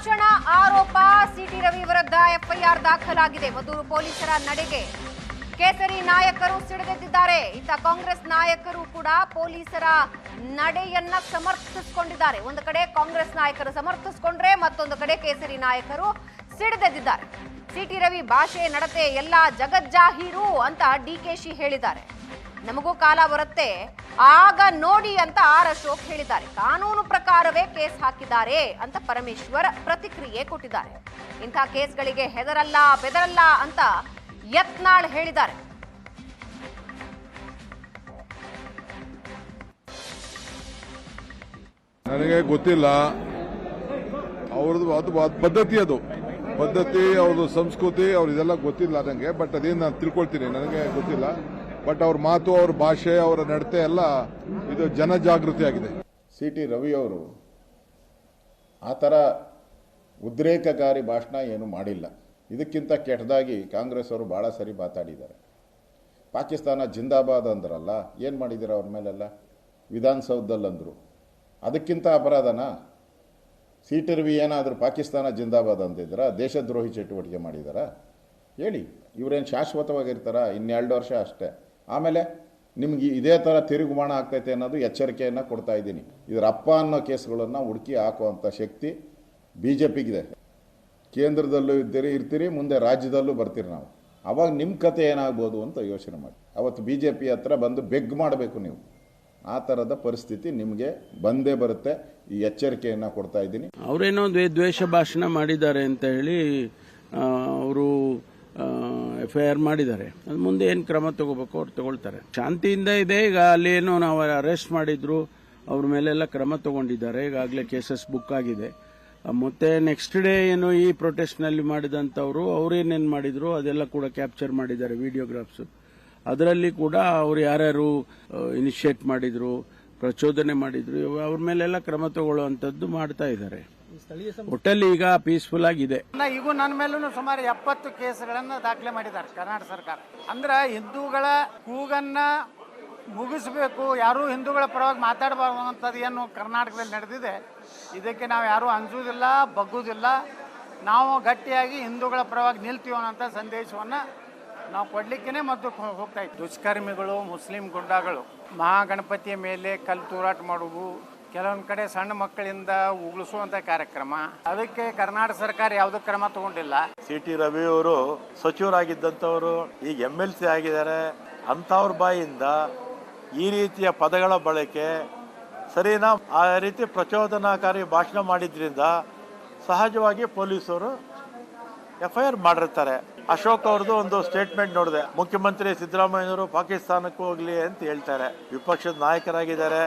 ಭಾಷಣ ಆರೋಪ ಸಿಟಿ ರವಿ ವಿರುದ್ಧ ಎಫ್ಐಆರ್ ದಾಖಲಾಗಿದೆ. ಮದ್ದೂರು ಪೊಲೀಸರ ನಡೆಗೆ ಕೇಸರಿ ನಾಯಕರು ಸಿಡಿದೆದ್ದಿದ್ದಾರೆ. ಇತ್ತ ಕಾಂಗ್ರೆಸ್ ನಾಯಕರು ಕೂಡ ಪೊಲೀಸರ ನಡೆಯನ್ನ ಸಮರ್ಥಿಸಿಕೊಂಡಿದ್ದಾರೆ. ಒಂದು ಕಡೆ ಕಾಂಗ್ರೆಸ್ ನಾಯಕರು ಸಮರ್ಥಿಸಿಕೊಂಡ್ರೆ ಮತ್ತೊಂದು ಕಡೆ ಕೇಸರಿ ನಾಯಕರು ಸಿಡಿದೆದ್ದಿದ್ದಾರೆ. ಸಿಟಿ ರವಿ ಭಾಷೆ ನಡತೆ ಎಲ್ಲ ಜಗಜ್ಜಾಹೀರು ಅಂತ ಡಿಕೆಶಿ ಹೇಳಿದ್ದಾರೆ. ನಮಗೂ ಕಾಲ ಬರುತ್ತೆ ಆಗ ನೋಡಿ ಅಂತ ಆರ್ ಅಶೋಕ್ ಹೇಳಿದ್ದಾರೆ. ಕಾನೂನು ಪ್ರಕಾರವೇ ಕೇಸ್ ಹಾಕಿದ್ದಾರೆ ಅಂತ ಪರಮೇಶ್ವರ್ ಪ್ರತಿಕ್ರಿಯೆ ಕೊಟ್ಟಿದ್ದಾರೆ. ಇಂಥ ಕೇಸ್ಗಳಿಗೆ ಹೆದರಲ್ಲ ಬೆದರಲ್ಲ ಅಂತ ಯತ್ನಾಳ್ ಹೇಳಿದ್ದಾರೆ. ನನಗೆ ಗೊತ್ತಿಲ್ಲ ಅವ್ರದ್ದು ಅದು ಪದ್ಧತಿ, ಅದು ಪದ್ಧತಿ, ಅವ್ರದ್ದು ಸಂಸ್ಕೃತಿ, ಇದೆಲ್ಲ ಗೊತ್ತಿಲ್ಲ ನನಗೆ. ಬಟ್ ಅದೇನು ನಾನು ತಿಳ್ಕೊಳ್ತೀನಿ, ನನಗೆ ಗೊತ್ತಿಲ್ಲ. ಬಟ್ ಅವ್ರ ಮಾತು, ಅವ್ರ ಭಾಷೆ, ಅವರ ನಡತೆ ಎಲ್ಲ ಇದು ಜನಜಾಗೃತಿ ಆಗಿದೆ. ಸಿಟಿ ರವಿ ಅವರು ಆ ಥರ ಉದ್ರೇಕಕಾರಿ ಭಾಷಣ ಏನು ಮಾಡಿಲ್ಲ. ಇದಕ್ಕಿಂತ ಕೆಟ್ಟದಾಗಿ ಕಾಂಗ್ರೆಸ್ ಅವರು ಭಾಳ ಸರಿ ಮಾತಾಡಿದ್ದಾರೆ. ಪಾಕಿಸ್ತಾನ ಜಿಂದಾಬಾದ್ ಅಂದ್ರಲ್ಲ, ಏನು ಮಾಡಿದ್ದೀರ ಅವ್ರ ಮೇಲೆಲ್ಲ? ವಿಧಾನಸೌಧದಲ್ಲಿ ಅಂದರು. ಅದಕ್ಕಿಂತ ಅಪರಾಧನಾ? ಸಿಟಿ ರವಿ ಏನಾದರೂ ಪಾಕಿಸ್ತಾನ ಜಿಂದಾಬಾದ್ ಅಂದಿದ್ದೀರಾ? ದೇಶದ್ರೋಹಿ ಚಟುವಟಿಕೆ ಮಾಡಿದಾರಾ? ಹೇಳಿ. ಇವರೇನು ಶಾಶ್ವತವಾಗಿರ್ತಾರ? 2 ವರ್ಷ ಅಷ್ಟೇ. ಆಮೇಲೆ ನಿಮ್ಗೆ ಇದೇ ಥರ ತಿರುಗುಮಾಣ ಆಗ್ತೈತೆ ಅನ್ನೋದು ಎಚ್ಚರಿಕೆಯನ್ನು ಕೊಡ್ತಾ ಇದ್ದೀನಿ. ಇದರ ಅಪ್ಪ ಅನ್ನೋ ಕೇಸ್ಗಳನ್ನು ಹುಡುಕಿ ಹಾಕುವಂಥ ಶಕ್ತಿ BJPಗಿದೆ. ಕೇಂದ್ರದಲ್ಲೂ ಇರ್ತೀರಿ, ಮುಂದೆ ರಾಜ್ಯದಲ್ಲೂ ಬರ್ತೀರಿ. ನಾವು ಅವಾಗ ನಿಮ್ಮ ಕತೆ ಏನಾಗ್ಬೋದು ಅಂತ ಯೋಚನೆ ಮಾಡಿ. ಅವತ್ತು BJP ಹತ್ರ ಬಂದು ಬೆಗ್ ಮಾಡಬೇಕು ನೀವು. ಆ ಥರದ ಪರಿಸ್ಥಿತಿ ನಿಮಗೆ ಬಂದೇ ಬರುತ್ತೆ. ಈ ಎಚ್ಚರಿಕೆಯನ್ನು ಕೊಡ್ತಾ ಇದ್ದೀನಿ. ಅವರೇನೋ ದ್ವೇಷ ಭಾಷಣ ಮಾಡಿದ್ದಾರೆ ಅಂತ ಹೇಳಿ ಅವರು FIR ಮಾಡಿದ್ದಾರೆ. ಅದು ಮುಂದೆ ಏನು ಕ್ರಮ ತಗೋಬೇಕು ಅವ್ರು ತಗೊಳ್ತಾರೆ. ಶಾಂತಿಯಿಂದ ಇದೆ. ಈಗ ಅಲ್ಲಿ ಏನೋ ನಾವು ಅರೆಸ್ಟ್ ಮಾಡಿದ್ರು, ಅವ್ರ ಮೇಲೆಲ್ಲ ಕ್ರಮ ತಗೊಂಡಿದ್ದಾರೆ. ಈಗಾಗಲೇ ಕೇಸಸ್ ಬುಕ್ ಆಗಿದೆ. ಮತ್ತೆ ನೆಕ್ಸ್ಟ್ ಡೇ ಏನು ಈ ಪ್ರೊಟೆಸ್ಟ್ನಲ್ಲಿ ಮಾಡಿದಂಥವ್ರು ಅವ್ರೇನೇನು ಮಾಡಿದ್ರು ಅದೆಲ್ಲ ಕೂಡ ಕ್ಯಾಪ್ಚರ್ ಮಾಡಿದ್ದಾರೆ ವಿಡಿಯೋಗ್ರಾಫ್ಸ್. ಅದರಲ್ಲಿ ಕೂಡ ಅವ್ರು ಯಾರ್ಯಾರು ಇನಿಷಿಯೇಟ್ ಮಾಡಿದ್ರು, ಪ್ರಚೋದನೆ ಮಾಡಿದ್ರು, ಅವ್ರ ಮೇಲೆಲ್ಲ ಕ್ರಮ ತಗೊಳ್ಳುವಂಥದ್ದು ಮಾಡ್ತಾ ಇದ್ದಾರೆ. ಒಟ್ಟಲ್ಲಿ ಈಗ ಪೀಸ್ಫುಲ್ ಆಗಿದೆ. ಈಗ ನನ್ನ ಮೇಲೂ ಸುಮಾರು 70 ಕೇಸ್ಗಳನ್ನು ದಾಖಲೆ ಮಾಡಿದ್ದಾರೆ ಕರ್ನಾಟಕ ಸರ್ಕಾರ. ಅಂದ್ರೆ ಹಿಂದೂಗಳ ಕೂಗನ್ನ ಮುಗಿಸಬೇಕು, ಯಾರೂ ಹಿಂದೂಗಳ ಪರವಾಗಿ ಮಾತಾಡಬಾರ್ದು ಅನ್ನೋಂಥದ್ದು ಏನು ಕರ್ನಾಟಕದಲ್ಲಿ ನಡೆದಿದೆ. ಇದಕ್ಕೆ ನಾವು ಯಾರೂ ಅಂಜುವುದಿಲ್ಲ, ಬಗ್ಗುವುದಿಲ್ಲ. ನಾವು ಗಟ್ಟಿಯಾಗಿ ಹಿಂದೂಗಳ ಪರವಾಗಿ ನಿಲ್ತೀವಿ ಅನ್ನೋಂಥ ಸಂದೇಶವನ್ನು ನಾವು ಕೊಡಲಿಕ್ಕೇ ಮತ್ತು ಹೋಗ್ತಾ ಇದ್ದೀವಿ. ದುಷ್ಕರ್ಮಿಗಳು, ಮುಸ್ಲಿಂ ಗುಂಡಾಗಳು ಮಹಾಗಣಪತಿಯ ಮೇಲೆ ಕಲ್ಲು ತೂರಾಟ ಮಾಡುವುದು, ಕೆಲವೊಂದು ಕಡೆ ಸಣ್ಣ ಮಕ್ಕಳಿಂದ ಉಗುಳಿಸುವಂಥ ಕಾರ್ಯಕ್ರಮ, ಅದಕ್ಕೆ ಕರ್ನಾಟಕ ಸರ್ಕಾರ ಯಾವುದೇ ಕ್ರಮ ತಗೊಂಡಿಲ್ಲ. ಸಿಟಿ ರವಿ ಅವರು ಸಚಿವರಾಗಿದ್ದಂಥವರು ಈಗ MLC ಆಗಿದ್ದಾರೆ. ಅಂಥವ್ರ ಬಾಯಿಂದ ಈ ರೀತಿಯ ಪದಗಳ ಬಳಕೆ ಸರಿನಾ? ಆ ರೀತಿ ಪ್ರಚೋದನಾಕಾರಿ ಭಾಷಣ ಮಾಡಿದ್ರಿಂದ ಸಹಜವಾಗಿ ಪೊಲೀಸರು FIR ಮಾಡಿರ್ತಾರೆ. ಅಶೋಕ್ ಅವ್ರದ್ದು ಒಂದು ಸ್ಟೇಟ್ಮೆಂಟ್ ನೋಡಿದೆ. ಮುಖ್ಯಮಂತ್ರಿ ಸಿದ್ದರಾಮಯ್ಯನವರು ಪಾಕಿಸ್ತಾನಕ್ಕೆ ಹೋಗ್ಲಿ ಅಂತ ಹೇಳ್ತಾರೆ. ವಿಪಕ್ಷದ ನಾಯಕರಾಗಿದ್ದಾರೆ.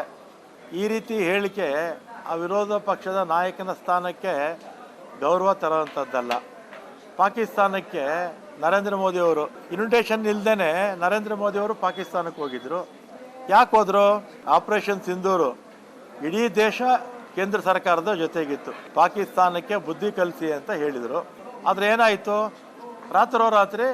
ಈ ರೀತಿ ಹೇಳಿಕೆ ಆ ವಿರೋಧ ಪಕ್ಷದ ನಾಯಕನ ಸ್ಥಾನಕ್ಕೆ ಗೌರವ ತರುವಂಥದ್ದಲ್ಲ. ಪಾಕಿಸ್ತಾನಕ್ಕೆ ನರೇಂದ್ರ ಮೋದಿ ಅವರು ಇನ್ವಿಟೇಷನ್ ಇಲ್ದೇನೆ ನರೇಂದ್ರ ಮೋದಿ ಅವರು ಪಾಕಿಸ್ತಾನಕ್ಕೆ ಹೋಗಿದ್ರು. ಯಾಕೆ ಹೋದ್ರು? ಆಪರೇಷನ್ ಸಿಂಧೂರು ಇಡೀ ದೇಶ ಕೇಂದ್ರ ಸರ್ಕಾರದ ಜೊತೆಗಿತ್ತು. ಪಾಕಿಸ್ತಾನಕ್ಕೆ ಬುದ್ಧಿ ಕಲಿಸಿ ಅಂತ ಹೇಳಿದರು. ಆದರೆ ಏನಾಯಿತು? ರಾತ್ರೋರಾತ್ರಿ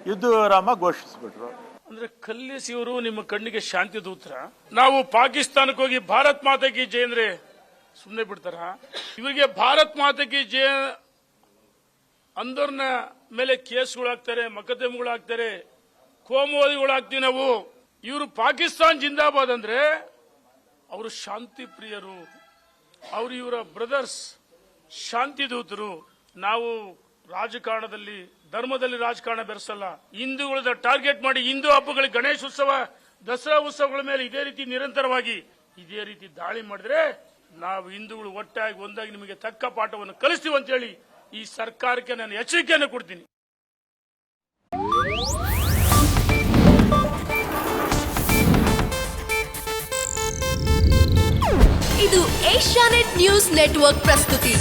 ಯುದ್ಧ ವಿರಾಮ ಘೋಷಿಸ್ಬಿಟ್ರು. ಅಂದ್ರೆ ಕಲ್ಲಿಸಿ ಇವರು ನಿಮ್ಮ ಕಣ್ಣಿಗೆ ಶಾಂತಿ ದೂತ್ರ. ನಾವು ಪಾಕಿಸ್ತಾನಕ್ಕೆ ಹೋಗಿ ಭಾರತ್ ಮಾತಾ ಕಿ ಜೈ ಅಂದ್ರೆ ಸುಮ್ಮನೆ ಬಿಡ್ತಾರ? ಇವರಿಗೆ ಭಾರತ್ ಮಾತಾ ಕಿ ಜೈ ಅಂದವ್ರನ್ನ ಮೇಲೆ ಕೇಸ್ಗಳಾಗ್ತಾರೆ, ಮೊಕದ್ದಮೆಗಳಾಗ್ತಾರೆ, ಕೋಮುವಾದಿಗಳಾಗ್ತೀವಿ ನಾವು. ಇವರು ಪಾಕಿಸ್ತಾನ್ ಜಿಂದಾಬಾದ್ ಅಂದ್ರೆ ಅವರು ಶಾಂತಿ ಪ್ರಿಯರು, ಅವರು ಇವರ ಬ್ರದರ್ಸ್ ಶಾಂತಿ ದೂತರು. ನಾವು ರಾಜಕಾರಣದಲ್ಲಿ, ಧರ್ಮದಲ್ಲಿ ರಾಜಕಾರಣ ಬೆರೆಸಲ್ಲ. ಹಿಂದೂಗಳನ್ನ ಟಾರ್ಗೆಟ್ ಮಾಡಿ ಹಿಂದೂ ಹಬ್ಬಗಳಿಗೆ, ಗಣೇಶ ಉತ್ಸವ, ದಸರಾ ಉತ್ಸವಗಳ ಮೇಲೆ ಇದೇ ರೀತಿ ನಿರಂತರವಾಗಿ ಇದೇ ರೀತಿ ದಾಳಿ ಮಾಡಿದ್ರೆ ನಾವು ಹಿಂದೂಗಳು ಒಟ್ಟಾಗಿ ಒಂದಾಗಿ ನಿಮಗೆ ತಕ್ಕ ಪಾಠವನ್ನು ಕಲಿಸ್ತೀವಿ ಅಂತ ಹೇಳಿ ಈ ಸರ್ಕಾರಕ್ಕೆ ನಾನು ಎಚ್ಚರಿಕೆಯನ್ನು ಕೊಡ್ತೀನಿ. ಇದು ಏಷ್ಯಾನೆಟ್ ನ್ಯೂಸ್ ನೆಟ್ವರ್ಕ್ ಪ್ರಸ್ತುತಿ.